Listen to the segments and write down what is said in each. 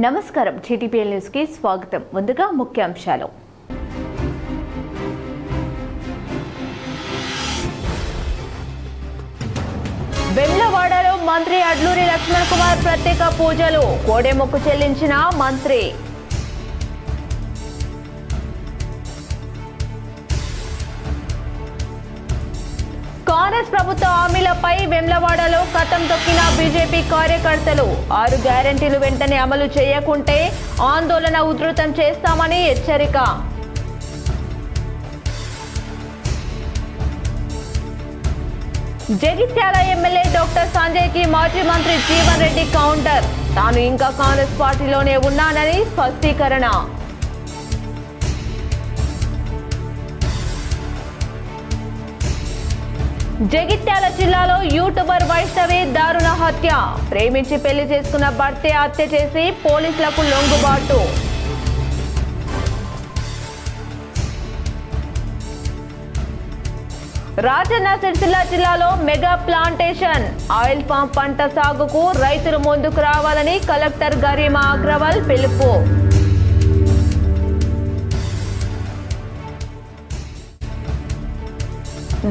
నమస్కారం టీటీపీఎల్ న్యూస్ కి స్వాగతం. ముందుగా ముఖ్యాంశాలు. వెమ్లవాడలో మంత్రి అడ్లూరి లక్ష్మణ్ కుమార్ ప్రత్యేక పూజలు, కోడెమొక్కు చెల్లించిన మంత్రి. కాంగ్రెస్ ప్రభుత్వ హామీలపై వెమ్లవాడలో కథం తొక్కిన బీజేపీ కార్యకర్తలు. 6 గ్యారెంటీలు వెంటనే అమలు చేయకుంటే ఆందోళన ఉధృతం చేస్తామని హెచ్చరిక. జగిత్యాల ఎమ్మెల్యే డాక్టర్ సంజయ్ కి మాజీ మంత్రి జీవన్ రెడ్డి కౌంటర్. తాను ఇంకా కాంగ్రెస్ పార్టీలోనే ఉన్నానని స్పష్టీకరణ. జగిత్యాల జిల్లాలో యూట్యూబర్ వైష్ణవి దారుణ హత్య. ప్రేమించి పెళ్లి చేసుకున్న భర్తే హత్య చేసి పోలీసులకు లొంగుబాటు. రాజన్న సిరిసిల్ల జిల్లాలో మెగా ప్లాంటేషన్. ఆయిల్ పామ్ పంట సాగుకు రైతులు ముందుకు రావాలని కలెక్టర్ గరిమా అగ్రవాల్ పిలుపు.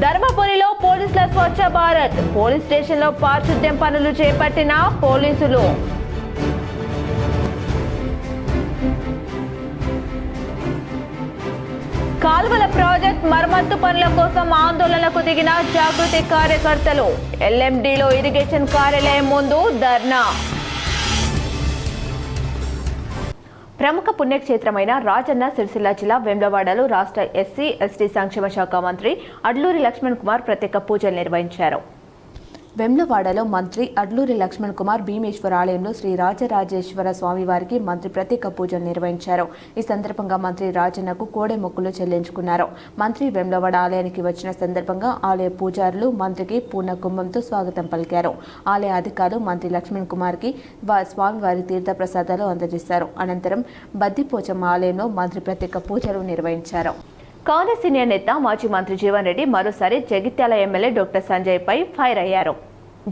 ధర్మపురిలో పోలీసుల స్వచ్ఛ భారత్. పోలీస్ స్టేషన్లో పారిశుద్ధ్యం పనులు చేపట్టిన పోలీసులు. కాల్వల ప్రాజెక్ట్ మరమ్మత్తు పనుల కోసం ఆందోళనకు దిగిన జాగృతి కార్యకర్తలు. ఎల్ఎండిలో ఇరిగేషన్ కార్యాలయం ముందు ధర్నా. ప్రముఖ పుణ్యక్షేత్రమైన రాజన్న సిరిసిల్ల జిల్లా వేములవాడలో రాష్ట్ర ఎస్సీ ఎస్టీ సంక్షేమ శాఖ మంత్రి అడ్లూరి లక్ష్మణ్ కుమార్ ప్రత్యేక పూజలు నిర్వహించారు. వేములవాడలో మంత్రి అడ్లూరి లక్ష్మణ్ కుమార్ భీమేశ్వర ఆలయంలో శ్రీ రాజరాజేశ్వర స్వామి వారికి మంత్రి ప్రత్యేక పూజలు నిర్వహించారు. ఈ సందర్భంగా మంత్రి రాజన్నకు కోడెమొక్కులు చెల్లించుకున్నారు. మంత్రి వేములవాడ ఆలయానికి వచ్చిన సందర్భంగా ఆలయ పూజారులు మంత్రికి పూర్ణ కుంభంతో స్వాగతం పలికారు. ఆలయ అధికారులు మంత్రి లక్ష్మణ్ కుమార్కి స్వామివారి తీర్థ ప్రసాదాలు అందజేశారు. అనంతరం బద్దిపోచమ్మ ఆలయంలో మంత్రి ప్రత్యేక పూజలు నిర్వహించారు. కాంగ్రెస్ సీనియర్ నేత మాజీ మంత్రి జీవన్ రెడ్డి మరోసారి జగిత్యాల ఎమ్మెల్యే డాక్టర్ సంజయ్ పై ఫైర్ అయ్యారు.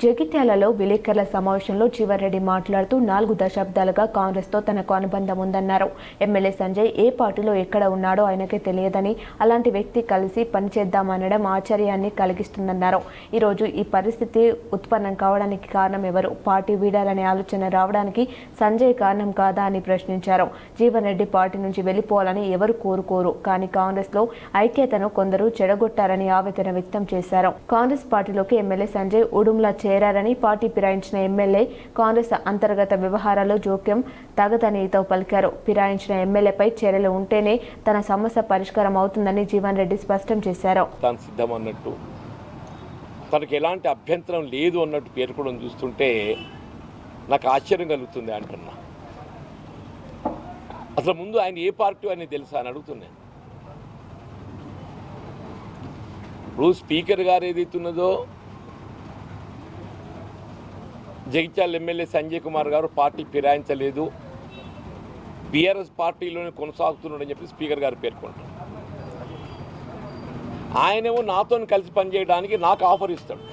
జగిత్యాలలో విలేకరుల సమావేశంలో జీవన్ రెడ్డి మాట్లాడుతూ 4 దశాబ్దాలుగా కాంగ్రెస్తో తనకు అనుబంధం ఉందన్నారు. ఎమ్మెల్యే సంజయ్ ఏ పార్టీలో ఎక్కడ ఉన్నాడో ఆయనకే తెలియదని, అలాంటి వ్యక్తి కలిసి పనిచేద్దామనడం ఆశ్చర్యాన్ని కలిగిస్తుందన్నారు. ఈరోజు ఈ పరిస్థితి ఉత్పన్నం కావడానికి కారణం ఎవరు? పార్టీ వీడాలనే ఆలోచన రావడానికి సంజయ్ కారణం కాదా అని ప్రశ్నించారు. జీవన్ రెడ్డి పార్టీ నుంచి వెళ్లిపోవాలని ఎవరు కోరుకోరు, కానీ కాంగ్రెస్లో ఐక్యతను కొందరు చెడగొట్టారని ఆవేదన వ్యక్తం చేశారు. కాంగ్రెస్ పార్టీలోకి ఎమ్మెల్యే సంజయ్ ఉడుంలా చేరారని, పార్టీ ఫిరాయించిన ఎమ్మెల్యే కాంగ్రెస్ అంతర్గత వ్యవహారాల్లో జోక్యం తగదని హితవు పలికారు. ఫిరాయించిన ఎమ్మెల్యేపై చర్యలు ఉంటేనే తన సమస్య పరిష్కారం అవుతుందని జీవన్ రెడ్డి స్పష్టం చేశారు. తాను సిద్ధం అన్నట్టు, తనకు ఎలాంటి అభ్యంతరం లేదు అన్నట్టు పేర్కొనడం చూస్తుంటే నాకు ఆశ్చర్యం కలుగుతుంది అంటున్నా. అసలు ముందు ఆయన ఏ పార్టీ అని తెలుసా అని అడుగుతున్నాను. ఇప్పుడు స్పీకర్ గారు ఏదైతున్నదో జగిత్యాల ఎమ్మెల్యే సంజయ్ కుమార్ గారు పార్టీ ఫిరాయించలేదు, బీఆర్ఎస్ పార్టీలోనే కొనసాగుతున్నాడని చెప్పి స్పీకర్ గారు పేర్కొంటారు. ఆయనేమో నాతో కలిసి పనిచేయడానికి నాకు ఆఫర్ ఇస్తాడు.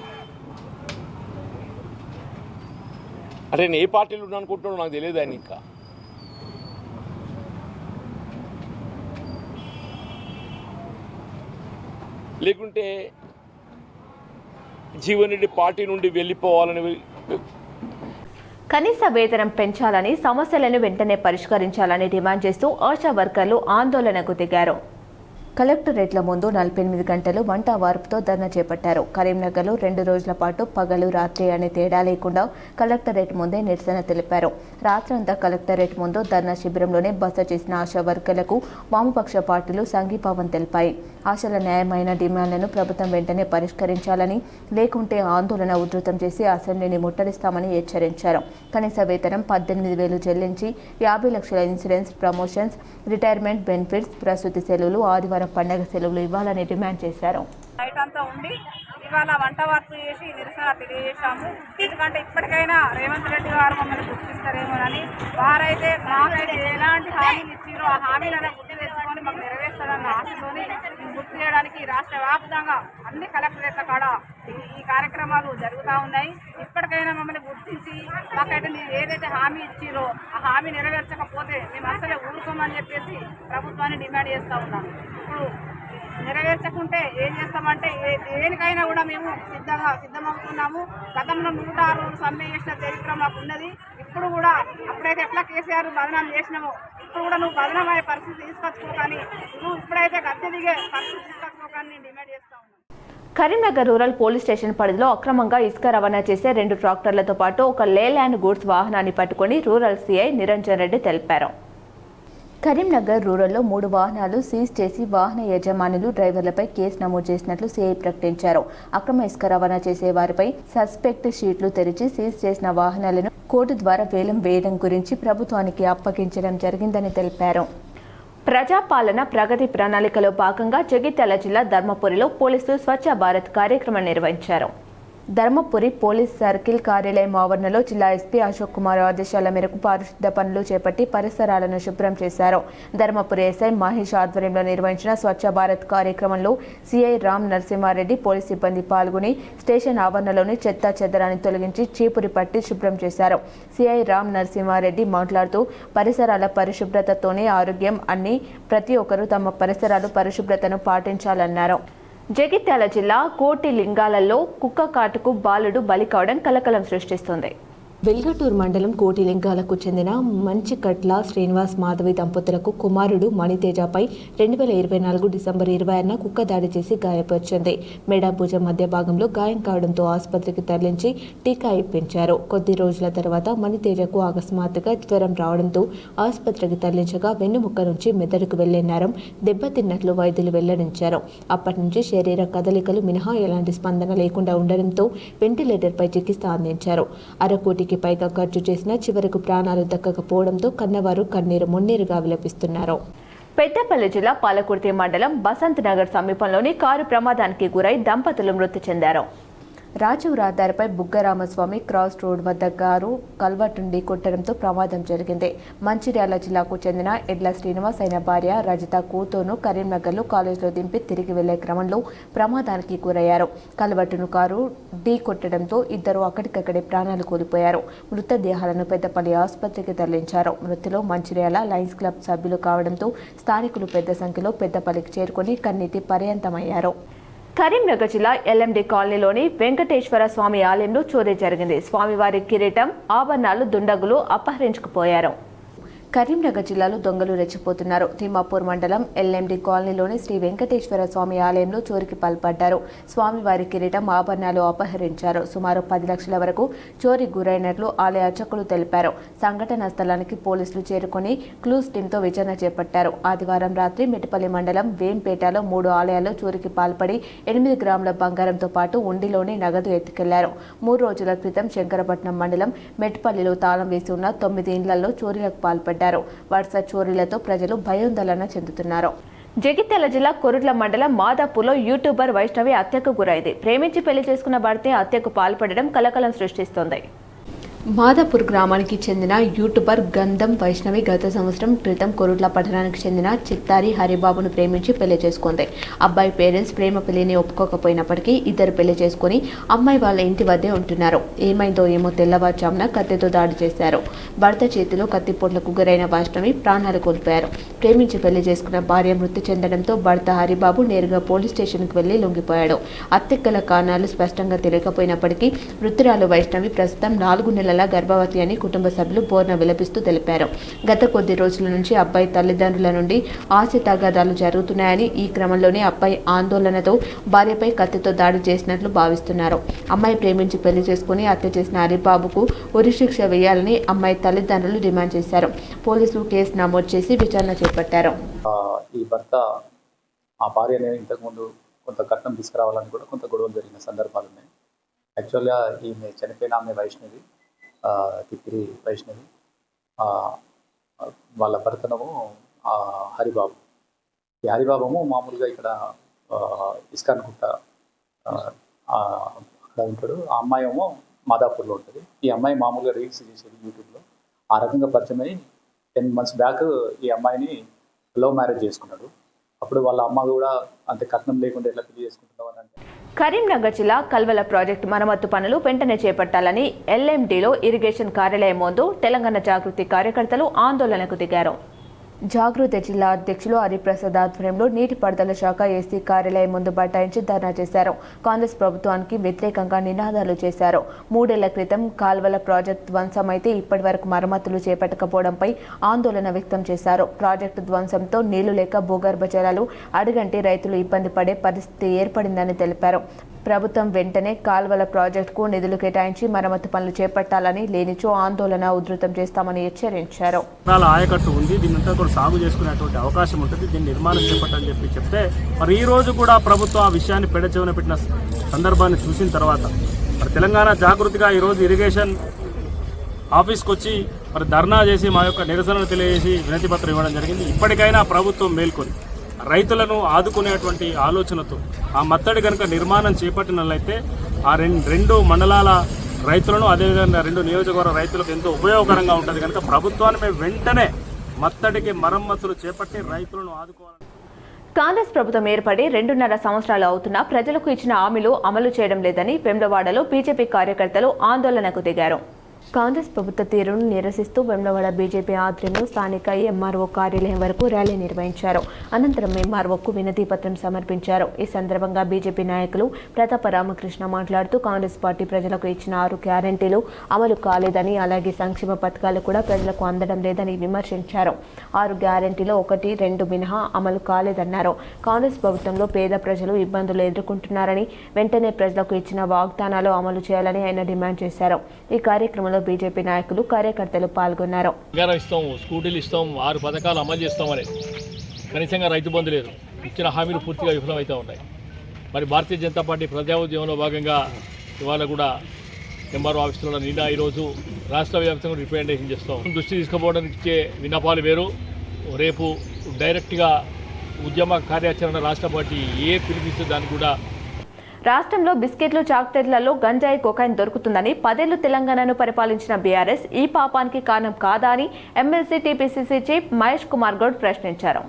అంటే నేను ఏ పార్టీలో ఉన్నా అనుకుంటున్నాడో నాకు తెలియదు ఆయన. ఇంకా లేకుంటే జీవన్ రెడ్డి పార్టీ నుండి వెళ్ళిపోవాలని, కనీస వేతనం పెంచాలని, సమస్యలను వెంటనే పరిష్కరించాలని డిమాండ్ చేస్తూ ఆశా వర్కర్లు ఆందోళనకు దిగారు. కలెక్టరేట్ల ముందు 48 గంటలు వంట వార్పుతో ధర్నా చేపట్టారు. కరీంనగర్లో 2 రోజుల పాటు పగలు రాత్రి అనే తేడా లేకుండా కలెక్టరేట్ ముందే నిరసన తెలిపారు. రాత్రంతా కలెక్టరేట్ ముందు ధర్నా శిబిరంలోనే బస చేసిన ఆశా వర్కర్లకు వామపక్ష పార్టీలు సంఘీభావం తెలిపాయి. ఆశల న్యాయమైన డిమాండ్లను ప్రభుత్వం వెంటనే పరిష్కరించాలని, లేకుంటే ఆందోళన ఉధృతం చేసి అసెంబ్లీని ముట్టడిస్తామని హెచ్చరించారు. కనీస వేతనం 18,000 చెల్లించి 50 లక్షల ఇన్సూరెన్స్, ప్రమోషన్స్, రిటైర్మెంట్ బెనిఫిట్స్, ప్రసూతి సెలవులు, ఆదివారం పండగ సెలవులు ఇవ్వాలని డిమాండ్ చేశారు. నైట్ అంతా ఉండి ఇవాళ వంట వర్క్ చేసి నిరసన తెలియజేశాము. ఎందుకంటే ఇప్పటికైనా రేవంత్ రెడ్డి గారు మమ్మల్ని గుర్తిస్తారేమోనని. వారైతే మాకైతే ఎలాంటి హామీలు ఇచ్చారో ఆ హామీలను గుర్తు తెచ్చుకొని మాకు నెరవేర్స్తారన్న ఆశతోని గుర్తు చేయడానికి రాష్ట్ర వ్యాప్తంగా అన్ని కలెక్టరేట్ల కాడ ఈ కార్యక్రమాలు జరుగుతూ ఉన్నాయి. ఇప్పటికైనా మమ్మల్ని గుర్తించి మాకైతే మీరు ఏదైతే హామీ ఇచ్చిరో ఆ హామీ నెరవేర్చకపోతే మేము అసలే ఊరుకోమని చెప్పేసి ప్రభుత్వాన్ని డిమాండ్ చేస్తూ ఉన్నాము. ఇప్పుడు నెరవేర్చకుంటే ఏం చేస్తామంటే దేనికైనా కూడా మేము సిద్ధమవుతున్నాము. గతంలో 106 రోజులు సమ్మె చేసిన చరిత్ర మాకు ఉన్నది. ఇప్పుడు కూడా అప్పుడైతే ఎట్లా కేసీఆర్ బదనాం చేసినామో ఇప్పుడు కూడా నువ్వు బదనాం అయ్యే పరిస్థితి తీసుకొచ్చుకోకని, నువ్వు ఇప్పుడైతే గద్దె దిగే పరిస్థితి తీసుకొచ్చుకోకని నేను డిమాండ్ చేస్తా ఉన్నాను. కరీంనగర్ రూరల్ పోలీస్ స్టేషన్ పరిధిలో అక్రమంగా ఇసుక రవాణా చేసే 2 ట్రాక్టర్లతో పాటు ఒక లేలాండ్ గూడ్స్ వాహనాన్ని పట్టుకుని రూరల్ సీఐ నిరంజన్ రెడ్డి తెలిపారు. కరీంనగర్ రూరల్లో 3 వాహనాలు సీజ్ చేసి వాహన యజమానులు డ్రైవర్లపై కేసు నమోదు చేసినట్లు సీఐ ప్రకటించారు. అక్రమ ఇసుక రవాణా చేసే వారిపై సస్పెక్ట్ షీట్లు తెరిచి సీజ్ చేసిన వాహనాలను కోర్టు ద్వారా వేలం వేయడం గురించి ప్రభుత్వానికి అప్పగించడం జరిగిందని తెలిపారు. ప్రజాపాలన ప్రగతి ప్రణాళికలో భాగంగా జగిత్యాల జిల్లా ధర్మపురిలో పోలీసులు స్వచ్ఛ భారత్ కార్యక్రమం నిర్వహించారు. ధర్మపురి పోలీస్ సర్కిల్ కార్యాలయం ఆవరణలో జిల్లా ఎస్పీ అశోక్ కుమార్ ఆదేశాల మేరకు పారిశుద్ధ పనులు చేపట్టి పరిసరాలను శుభ్రం చేశారు. ధర్మపురి ఎస్ఐ మహేష్ ఆధ్వర్యంలో నిర్వహించిన స్వచ్ఛ భారత్ కార్యక్రమంలో సిఐ రామ్ నరసింహారెడ్డి పోలీస్ సిబ్బంది పాల్గొని స్టేషన్ ఆవరణలోని చెత్త చెదరాన్ని తొలగించి చీపురి పట్టి శుభ్రం చేశారు. సిఐ రామ్ నరసింహారెడ్డి మాట్లాడుతూ పరిసరాల పరిశుభ్రతతోనే ఆరోగ్యం అని ప్రతి ఒక్కరూ తమ పరిసరాలు పరిశుభ్రతను పాటించాలన్నారు. జగిత్యాల జిల్లా కోటిలింగాలలో కుక్క కాటుకు బాలుడు బలి కావడం కలకలం సృష్టిస్తుంది. వెల్గటూరు మండలం కోటిలింగాలకు చెందిన మంచికట్ల శ్రీనివాస్ మాధవి దంపతులకు కుమారుడు మణితేజపై 2024 డిసెంబర్ 26న కుక్క దాడి చేసి గాయపరిచింది. మెడ భుజం మధ్య భాగంలో గాయం కావడంతో ఆసుపత్రికి తరలించి టీకా ఇప్పించారు. కొద్ది రోజుల తర్వాత మణితేజకు అకస్మాత్తుగా జ్వరం రావడంతో ఆసుపత్రికి తరలించగా వెన్నుముక్క నుంచి మెదడుకు వెళ్లే నరం దెబ్బతిన్నట్లు వైద్యులు వెల్లడించారు. అప్పటి నుంచి శరీర కదలికలు మినహా ఎలాంటి స్పందన లేకుండా ఉండడంతో వెంటిలేటర్పై చికిత్స అందించారు. అరకోటికి పైగా ఖర్చు చేసినా చివరకు ప్రాణాలు దక్కకపోవడంతో కన్నవారు కన్నీరు మున్నీరుగా విలపిస్తున్నారు. పెద్దపల్లి జిల్లా పాలకుర్తి మండలం బసంత్ నగర్ సమీపంలోని కారు ప్రమాదానికి గురై దంపతులు మృతి చెందారు. రాజీవ్ రహదారిపై బుగ్గరామస్వామి క్రాస్ రోడ్ వద్ద కారు కల్వర్టును కొట్టడంతో ప్రమాదం జరిగింది. మంచిర్యాల జిల్లాకు చెందిన ఎడ్ల శ్రీనివాస్ అయిన భార్య రజిత కూతురును కరీంనగర్లో కాలేజీలో దింపి తిరిగి వెళ్లే క్రమంలో ప్రమాదానికి గురయ్యారు. కల్వర్టును కారు ఢీ కొట్టడంతో ఇద్దరు అక్కడికక్కడే ప్రాణాలు కోల్పోయారు. మృతదేహాలను పెద్దపల్లి ఆసుపత్రికి తరలించారు. మృతిలో మంచిర్యాల లయన్స్ క్లబ్ సభ్యులు కావడంతో స్థానికులు పెద్ద సంఖ్యలో పెద్దపల్లికి చేరుకుని కన్నీటి పర్యంతమయ్యారు. కరీంనగర్ జిల్లా ఎల్ఎండి కాలనీలోని వెంకటేశ్వర స్వామి ఆలయంలో చోరీ జరిగింది. స్వామివారి కిరీటం, ఆభరణాలు దుండగులు అపహరించుకుపోయారు. కరీంనగర్ జిల్లాలో దొంగలు రెచ్చిపోతున్నారు. తిమ్మాపూర్ మండలం ఎల్ఎండి కాలనీలోని శ్రీ వెంకటేశ్వర స్వామి ఆలయంలో చోరీకి పాల్పడ్డారు. స్వామివారి కిరీటం, ఆభరణాలు అపహరించారు. సుమారు 10 లక్షల వరకు చోరీ గురైనట్లు ఆలయ అర్చకులు తెలిపారు. సంఘటనా స్థలానికి పోలీసులు చేరుకుని క్లూస్ టీంతో విచారణ చేపట్టారు. ఆదివారం రాత్రి మెట్పల్లి మండలం వేంపేటలో 3 ఆలయాల్లో చోరీకి పాల్పడి 8 గ్రాముల బంగారంతో పాటు ఉండిలోని నగదు ఎత్తుకెళ్లారు. 3 రోజుల క్రితం శంకరపట్నం మండలం మెట్పల్లిలో తాళం వేసి ఉన్న 9 ఇండ్లలో చోరీలకు పాల్పడ్డారు. వరుస చోరీలతో ప్రజలు భయాందోళన చెందుతున్నారు. జగిత్యాల జిల్లా కొరుట్ల మండలం మాదాపూర్లో యూట్యూబర్ వైష్ణవి హత్యకు గురైంది. ప్రేమించి పెళ్లి చేసుకున్న భర్తే హత్యకు పాల్పడడం కలకలం సృష్టిస్తోంది. మాదాపూర్ గ్రామానికి చెందిన యూట్యూబర్ గంధం వైష్ణవి గత సంవత్సరం క్రితం కొరుట్ల పట్టణానికి చెందిన చిత్తారి హరిబాబును ప్రేమించి పెళ్లి చేసుకుంది. అబ్బాయి పేరెంట్స్ ప్రేమ పెళ్లిని ఒప్పుకోకపోయినప్పటికీ ఇద్దరు పెళ్లి చేసుకుని అమ్మాయి వాళ్ళ ఇంటి వద్దే ఉంటున్నారు. ఏమైందో ఏమో తెల్లవారుజామున కత్తితో దాడి చేశారు. భర్త చేతిలో కత్తిపోట్లకు గురైన వైష్ణవి ప్రాణాలు కోల్పోయారు. ప్రేమించి పెళ్లి చేసుకున్న భార్య మృతి చెందడంతో భర్త హరిబాబు నేరుగా పోలీస్ స్టేషన్కు వెళ్లి లొంగిపోయాడు. హత్యకు గల కారణాలు స్పష్టంగా తెలియకపోయినప్పటికీ మృతురాలు వైష్ణవి ప్రస్తుతం 4 నెలల గర్భవతి అని కుటుంబ సభ్యులు బోర్న విలపిస్తూ తెలిపారు. గత కొద్ది రోజుల నుంచి అబ్బాయి తల్లిదండ్రుల నుండి ఆస్తి తగాదాలు జరుగుతున్నాయని, ఈ క్రమంలోనే అబ్బాయి ఆందోళనతో భార్యపై కత్తితో దాడి చేసినట్లు భావిస్తున్నారు. అమ్మాయి ప్రేమించి పెళ్లి చేసుకుని హత్య చేసిన హరిబాబుకు ఉరిశిక్ష వేయాలని అమ్మాయి తల్లిదండ్రులు డిమాండ్ చేశారు. పోలీసులు కేసు నమోదు చేసి విచారణ చేపట్టారు. ఈ భర్త ఆ భార్యని ఇంతకుముందు కొంత కట్నం తీసుకురావాలని కూడా కొంత గొడవలు జరిగిన సందర్భాలు ఉన్నాయి. యాక్చువల్గా ఈమె చనిపోయిన ఆమె వైష్ణవి, తిప్పిరి వైష్ణవి, వాళ్ళ భర్తనము హరిబాబు. ఈ హరిబాబు మామూలుగా ఇక్కడ ఇస్కాన్ గుట్ట అక్కడ ఉంటాడు. ఆ అమ్మాయి ఏమో మాదాపూర్లో ఉంటుంది. ఈ అమ్మాయి మామూలుగా రీల్స్ చేసేది యూట్యూబ్లో. ఆ రకంగా పరిచయం అయి 10 months బ్యాక్ ఈ అమ్మాయిని లవ్ మ్యారేజ్ చేసుకున్నాడు. అప్పుడు వాళ్ళ అమ్మ కూడా అంతే కట్నం లేకుండా ఎట్లా పెళ్లి చేసుకుంటున్నావు అని అంటే. కరీంనగర్ జిల్లా కల్వల ప్రాజెక్టు మరమ్మత్తు పనులు వెంటనే చేపట్టాలని ఎల్ఎండిలో ఇరిగేషన్ కార్యాలయం ముందు తెలంగాణ జాగృతి కార్యకర్తలు ఆందోళనకు దిగారు. జాగృతి జిల్లా అధ్యక్షులు హరిప్రసాద్ ఆధ్వర్యంలో నీటిపారుదల శాఖ ఏసీ కార్యాలయం ముందు బైఠాయించి ధర్నా చేశారు. కాంగ్రెస్ ప్రభుత్వానికి వ్యతిరేకంగా నినాదాలు చేశారు. 3 ఏళ్ల క్రితం కాల్వల ప్రాజెక్టు ధ్వంసమైతే ఇప్పటి వరకు మరమ్మతులు చేపట్టకపోవడంపై ఆందోళన వ్యక్తం చేశారు. ప్రాజెక్టు ధ్వంసంతో నీళ్లు లేక భూగర్భ జలాలు అడుగంటి రైతులు ఇబ్బంది పడే పరిస్థితి ఏర్పడిందని తెలిపారు. ప్రభుత్వం వెంటనే కాల్వల ప్రాజెక్టుకు నిధులు కేటాయించి మరమ్మతు పనులు చేపట్టాలని, లేనిచో ఆందోళన ఉధృతం చేస్తామని హెచ్చరించారు. ఆయకట్టు ఉంది, దీన్నంతా కూడా సాగు చేసుకునేటువంటి అవకాశం ఉంటుంది, దీన్ని నిర్మాణం చేపట్టని చెప్తే మరి ఈ రోజు కూడా ప్రభుత్వం ఆ విషయాన్ని పెడచెవిన పెట్టిన సందర్భాన్ని చూసిన తర్వాత మరి తెలంగాణ జాగృతిగా ఈరోజు ఇరిగేషన్ ఆఫీస్కి వచ్చి మరి ధర్నా చేసి మా యొక్క నిరసనను తెలియజేసి వినతి పత్రం ఇవ్వడం జరిగింది. ఇప్పటికైనా ప్రభుత్వం మేల్కొని రైతులను ఆదుకునేటువంటి ఆలోచనతో ఆ మత్తడి కనుక నిర్మాణం చేపట్టినట్లయితే ఆ రెండు మండలాల రైతులను, అదేవిధంగా 2 నియోజకవర్గ రైతులకు ఎంతో ఉపయోగకరంగా ఉంటుంది. కనుక ప్రభుత్వాన్ని మేము వెంటనే మత్తడికి మరమ్మతులు చేపట్టి రైతులను ఆదుకోవాలి. కాంగ్రెస్ ప్రభుత్వం ఏర్పడి 2.5 సంవత్సరాలు అవుతున్నా ప్రజలకు ఇచ్చిన హామీలు అమలు చేయడం లేదని వేములవాడలో బీజేపీ కార్యకర్తలు ఆందోళనకు దిగారు. కాంగ్రెస్ ప్రభుత్వ తీరును నిరసిస్తూ వేములవాడ బీజేపీ ఆధ్వర్యంలో స్థానిక ఎంఆర్ఓ కార్యాలయం వరకు ర్యాలీ నిర్వహించారు. అనంతరం ఎంఆర్ఓకు వినతి పత్రం సమర్పించారు. ఈ సందర్భంగా బీజేపీ నాయకులు ప్రతాప రామకృష్ణ మాట్లాడుతూ కాంగ్రెస్ పార్టీ ప్రజలకు ఇచ్చిన 6 గ్యారెంటీలు అమలు కాలేదని, అలాగే సంక్షేమ పథకాలు కూడా ప్రజలకు అందడం లేదని విమర్శించారు. 6 గ్యారెంటీలో 1, 2 మినహా అమలు కాలేదన్నారు. కాంగ్రెస్ ప్రభుత్వంలో పేద ప్రజలు ఇబ్బందులు ఎదుర్కొంటున్నారని, వెంటనే ప్రజలకు ఇచ్చిన వాగ్దానాలు అమలు చేయాలని ఆయన డిమాండ్ చేశారు. ఈ కార్యక్రమంలో బీజేపీ నాయకులు, కార్యకర్తలు పాల్గొన్నారు. స్కూటీలు ఇస్తాం, 6 పథకాలు అమలు చేస్తామని కనీసంగా రైతు బంధు లేదు. ఇచ్చిన హామీలు పూర్తిగా విఫలమవుతూ ఉన్నాయి. మరి భారతీయ జనతా పార్టీ ప్రజా ఉద్యమంలో భాగంగా ఇవాళ కూడా ఎంఆర్ఓ ఆఫీసులో నిండా ఈరోజు రాష్ట్ర వ్యాప్తంగా రిప్రజెంటేషన్ చేస్తాం. దృష్టి తీసుకుపోవడానికి ఇచ్చే విన్నపాలు వేరు. రేపు డైరెక్ట్గా ఉద్యమ కార్యాచరణ రాష్ట్ర పార్టీ పిలిపిస్తే దాన్ని కూడా. రాష్ట్రంలో బిస్కెట్లు, చాక్లెట్లలో గంజాయి, కొకైన్ దొరుకుతుందని 10 ఏళ్లు తెలంగాణను పరిపాలించిన బీఆర్ఎస్ ఈ పాపానికి కారణం కాదా అని MLC TPCC chief Mahesh Kumar Goud ప్రశ్నించారు.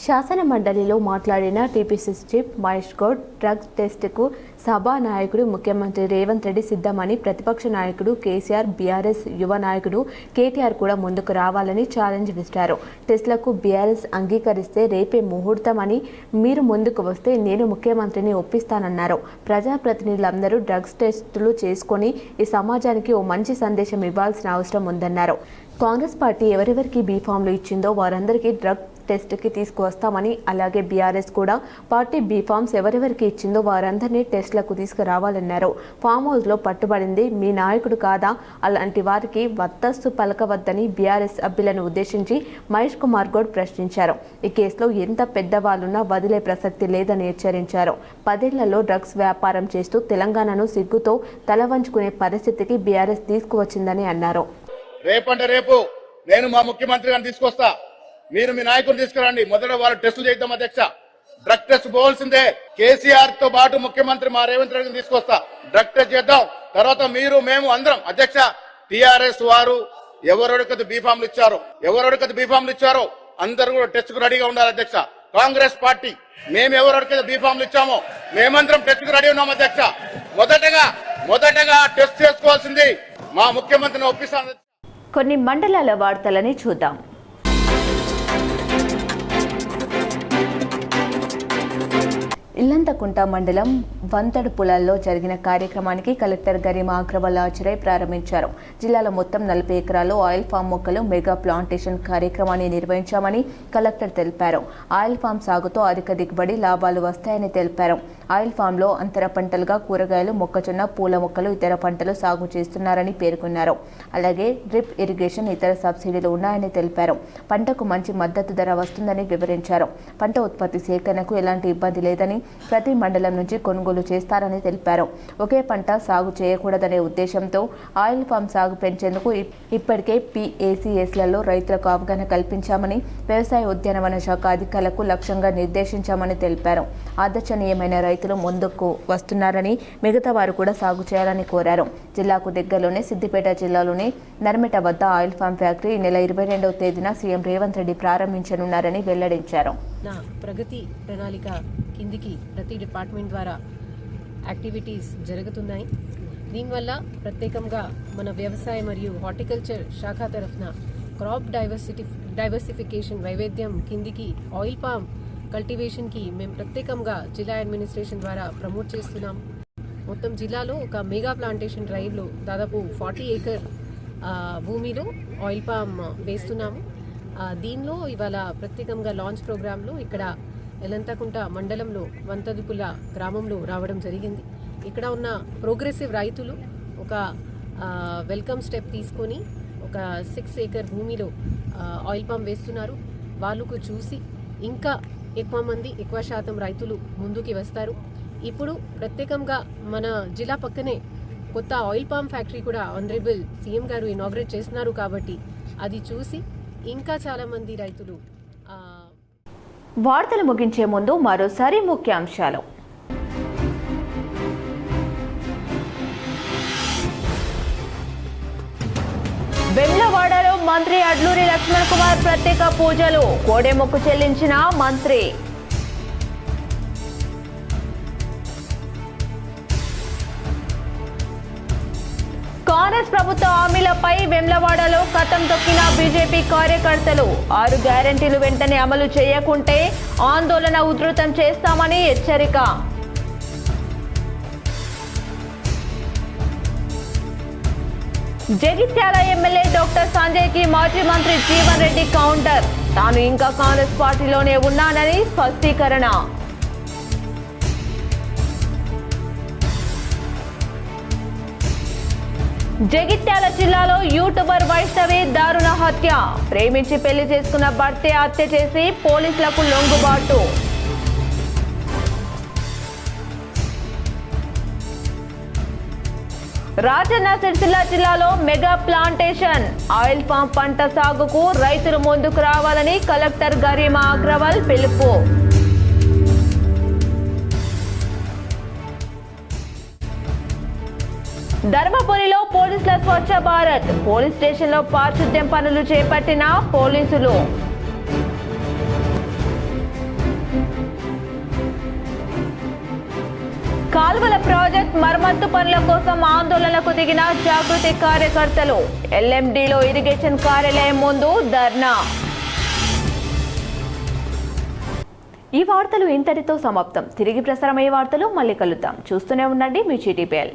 శాసన మండలిలో మాట్లాడిన TPCC chief Mahesh Goud drugs టెస్టుకు సభానాయకుడు ముఖ్యమంత్రి రేవంత్ రెడ్డి సిద్ధమని, ప్రతిపక్ష నాయకుడు కేసీఆర్, బీఆర్ఎస్ యువ నాయకుడు కేటీఆర్ కూడా ముందుకు రావాలని ఛాలెంజ్ విసిరారు. టెస్టులకు బీఆర్ఎస్ అంగీకరిస్తే రేపే ముహూర్తమని, మీరు ముందుకు వస్తే నేను ముఖ్యమంత్రిని ఒప్పిస్తానన్నారు. ప్రజాప్రతినిధులందరూ డ్రగ్స్ టెస్టులు చేసుకొని ఈ సమాజానికి ఓ మంచి సందేశం ఇవ్వాల్సిన అవసరం ఉందన్నారు. కాంగ్రెస్ పార్టీ ఎవరెవరికి బీఫామ్లు ఇచ్చిందో వారందరికీ డ్రగ్ టెస్ట్కి తీసుకువస్తామని, అలాగే బీఆర్ఎస్ కూడా పార్టీ బీఫామ్స్ ఎవరెవరికి ఇచ్చిందో వారందరినీ టెస్టులకు తీసుకురావాలన్నారు. ఫామ్ హౌస్లో పట్టుబడింది మీ నాయకుడు కాదా? అలాంటి వారికి వత్తస్సు పలకవద్దని బీఆర్ఎస్ సభ్యులను ఉద్దేశించి మహేష్ కుమార్ గౌడ్ ప్రశ్నించారు. ఈ కేసులో ఎంత పెద్దవాళ్ళున్నా వదిలే ప్రసక్తి లేదని హెచ్చరించారు. 10 ఏళ్లలో డ్రగ్స్ వ్యాపారం చేస్తూ తెలంగాణను సిగ్గుతో తలవంచుకునే పరిస్థితికి బీఆర్ఎస్ తీసుకువచ్చిందని అన్నారు. రేపంటే రేపు నేను మా ముఖ్యమంత్రి గారిని తీసుకొస్తా, మీరు మీ నాయకులు తీసుకురండి. మొదట వాళ్ళు టెస్టులు చేద్దాం అధ్యక్ష. డ్రగ్ టెస్ట్ పోవాల్సిందే. కేసీఆర్ తో పాటు ముఖ్యమంత్రి మా రేవంత్ రెడ్డిని తీసుకొస్తా, డ్రగ్ టెస్ట్ చేద్దాం. తర్వాత మీరు మేము అందరం. అధ్యక్ష, టీఆర్ఎస్ వారు ఎవరెవరికైతే బీఫామ్లు ఇచ్చారో అందరూ కూడా టెస్ట్ కు రెడీగా ఉండాలి అధ్యక్ష. కాంగ్రెస్ పార్టీ మేము ఎవరెవరికైతే బీఫామ్లు ఇచ్చామో మేమందరం టెస్ట్ కు రెడీ ఉన్నాం అధ్యక్ష. మొదటగా టెస్ట్ చేసుకోవాల్సింది మా ముఖ్యమంత్రిని ఒప్పిస్తాను. కొన్ని మండలాల వార్తలని చూద్దాం. ఇల్లంతకుంట మండలం వంతడు పొలాల్లో జరిగిన కార్యక్రమానికి కలెక్టర్ గరిమా అగ్రవాల్ హాజరై ప్రారంభించారు. జిల్లాలో మొత్తం 40 ఎకరాల్లో ఆయిల్ ఫామ్ మొక్కలు మెగా ప్లాంటేషన్ కార్యక్రమాన్ని నిర్వహించామని కలెక్టర్ తెలిపారు. ఆయిల్ ఫామ్ సాగుతో అధిక దిగుబడి, లాభాలు వస్తాయని తెలిపారు. ఆయిల్ ఫామ్లో అంతర పంటలుగా కూరగాయలు, మొక్కజొన్న, పూల మొక్కలు, ఇతర పంటలు సాగు చేస్తున్నారని పేర్కొన్నారు. అలాగే డ్రిప్ ఇరిగేషన్, ఇతర సబ్సిడీలు ఉన్నాయని తెలిపారు. పంటకు మంచి మద్దతు ధర వస్తుందని వివరించారు. పంట ఉత్పత్తి సేకరణకు ఎలాంటి ఇబ్బంది లేదని, ప్రతి మండలం నుంచి కొనుగోలు చేస్తారని తెలిపారు. ఒకే పంట సాగు చేయకూడదనే ఉద్దేశంతో ఆయిల్ ఫామ్ సాగు పెంచేందుకు ఇప్పటికే PACSలలో రైతులకు అవగాహన కల్పించామని, వ్యవసాయ ఉద్యానవన శాఖ అధికారులకు లక్ష్యంగా నిర్దేశించామని తెలిపారు. ఆదర్శనీయమైన రైతులు ముందుకు వస్తున్నారని, మిగతా వారు కూడా సాగు చేయాలని కోరారు. జిల్లాకు దగ్గరలోనే సిద్దిపేట జిల్లాలోని నర్మెట వద్ద ఆయిల్ ఫామ్ ఫ్యాక్టరీ ఈ నెల 22వ తేదీన సీఎం రేవంత్ రెడ్డి ప్రారంభించనున్నారని వెల్లడించారు. నా ప్రగతి ప్రణాళిక కిందికి ప్రతి డిపార్ట్మెంట్ ద్వారా యాక్టివిటీస్ జరుగుతున్నాయి. దీనివల్ల ప్రత్యేకంగా మన వ్యవసాయ మరియు హార్టికల్చర్ శాఖ తరఫున క్రాప్ డైవర్సిఫికేషన్ వైవిధ్యం కిందికి ఆయిల్ పామ్ కల్టివేషన్కి మేము ప్రత్యేకంగా జిల్లా అడ్మినిస్ట్రేషన్ ద్వారా ప్రమోట్ చేస్తున్నాం. మొత్తం జిల్లాలో ఒక మెగా ప్లాంటేషన్ డ్రైవ్లో దాదాపు 40 ఏకర్ భూమిలో ఆయిల్ పామ్ వేస్తున్నాము. దీనిలో ఇవాళ ప్రత్యేకంగా లాంచ్ ప్రోగ్రాంలో ఇక్కడ ఎలంతకుంట మండలంలో వంతదుపుల గ్రామంలో రావడం జరిగింది. ఇక్కడ ఉన్న ప్రోగ్రెసివ్ రైతులు ఒక వెల్కమ్ స్టెప్ తీసుకొని ఒక 6 ఏకర్ భూమిలో ఆయిల్ పామ్ వేస్తున్నారు. వాళ్ళకు చూసి ఇంకా ఎక్కువ శాతం రైతులు ముందుకి వస్తారు. ఇప్పుడు ప్రత్యేకంగా మన జిల్లా పక్కనే కొత్త ఆయిల్ పామ్ ఫ్యాక్టరీ కూడా ఆనరబుల్ సీఎం గారు ఇనాగ్రేట్ చేస్తున్నారు. కాబట్టి అది చూసి ఇంకా చాలామంది రైతులు. వార్తలు ముగించే ముందు మరోసారి ముఖ్యాంశాలు. వెమ్లవాడలో మంత్రి అడ్లూరి లక్ష్మణ్ కుమార్ ప్రత్యేక పూజలు, కోడెమొక్కు చెల్లించిన మంత్రి. కాంగ్రెస్ ప్రభుత్వ హామీలపై వెమ్లవాడలో కథం తొక్కిన బీజేపీ కార్యకర్తలు, 6 గ్యారెంటీలు వెంటనే అమలు చేయకుంటే ఆందోళన ఉధృతం చేస్తామని హెచ్చరిక. జగిత్యాల ఎమ్మెల్యే డాక్టర్ సంజయ్ కి మాజీ మంత్రి జీవన్ రెడ్డి కౌంటర్, తాను ఇంకా కాంగ్రెస్ పార్టీలోనే ఉన్నానని స్పష్టీకరణ. జగిత్యాల జిల్లాలో యూట్యూబర్ వైష్ణవి దారుణ హత్య, ప్రేమించి పెళ్లి చేసుకున్న భర్తే హత్య చేసి పోలీసులకు లొంగుబాటు. రాజన్న సిరిసిల్ల జిల్లాలో మెగా ప్లాంటేషన్, ఆయిల్ పామ్ పంట సాగుకు రైతులు ముందుకు రావాలని కలెక్టర్ గరిమా అగ్రవాల్ పిలుపు. ధర్మపురిలో పోలీసుల స్వచ్ఛ భారత్, పోలీస్ స్టేషన్లో పారిశుద్ధ్యం పనులు చేపట్టిన పోలీసులు. కాల్వల ప్రాజెక్ట్ మరమ్మత్తు పనుల కోసం ఆందోళనకు దిగిన జాగృతి కార్యకర్తలు, ఎల్ఎండిలో ఇరిగేషన్ కార్యాలయం ముందు ధర్నా. ఈ వార్తలు ఇంతటితో సమాప్తం. తిరిగి ప్రసారమయ్యే వార్తలు మళ్ళీ కలుద్దాం. చూస్తూనే ఉండండి మీ GTPL.